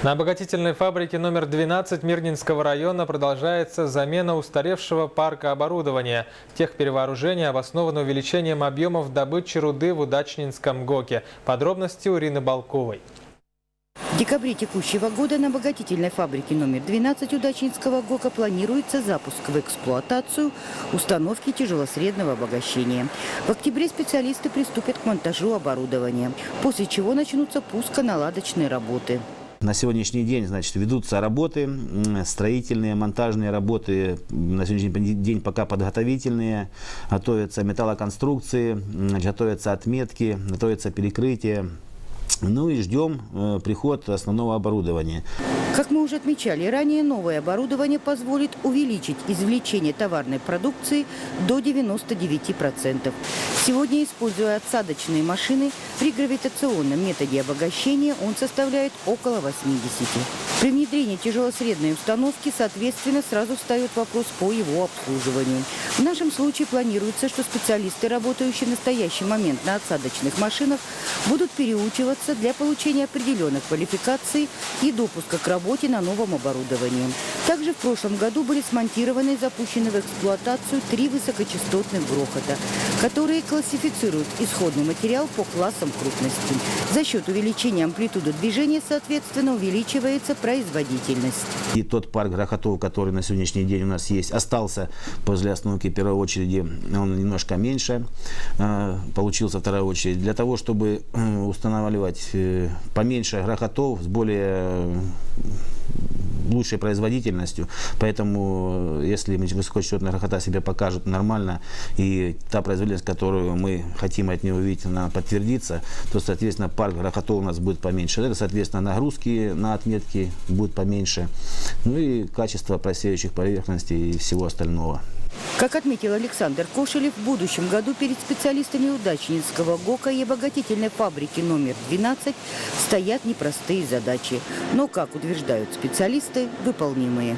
На обогатительной фабрике номер 12 Мирнинского района продолжается замена устаревшего парка оборудования. Техперевооружение обосновано увеличением объемов добычи руды в Удачнинском ГОКе. Подробности у Ирины Балковой. В декабре текущего года на обогатительной фабрике номер 12 Удачнинского ГОКа планируется запуск в эксплуатацию установки тяжелосредного обогащения. В октябре специалисты приступят к монтажу оборудования, после чего начнутся пусконаладочные работы. На сегодняшний день, ведутся работы, строительные, монтажные работы, на сегодняшний день пока подготовительные, готовятся металлоконструкции, готовятся отметки, готовятся перекрытия. Ну и ждем приход основного оборудования. Как мы уже отмечали ранее, новое оборудование позволит увеличить извлечение товарной продукции до 99%. Сегодня, используя отсадочные машины, при гравитационном методе обогащения он составляет около 80%. При внедрении тяжелосредной установки, соответственно, сразу встает вопрос по его обслуживанию. В нашем случае планируется, что специалисты, работающие в настоящий момент на отсадочных машинах, будут переучиваться для получения определенных квалификаций и допуска к работе на новом оборудовании. Также в прошлом году были смонтированы и запущены в эксплуатацию 3 высокочастотных грохота, которые классифицируют исходный материал по классам крупности. За счет увеличения амплитуды движения, соответственно, увеличивается производительность. И тот парк грохотов, который на сегодняшний день у нас есть, остался после остановки первой очереди, он немножко меньше, получился вторая очередь. Для того, чтобы устанавливать поменьше грохотов с более лучшей производительностью. Поэтому, если высокочастотные грохота себя покажут нормально, и та производительность, которую мы хотим от него увидеть, она подтвердится, то, соответственно, парк грохотов у нас будет поменьше. Это, соответственно, нагрузки на отметки будут поменьше. Ну и качество просеивающих поверхностей и всего остального. Как отметил Александр Кошелев, в будущем году перед специалистами Удачнинского ГОКа и обогатительной фабрики номер 12 стоят непростые задачи, но, как утверждают специалисты, выполнимые.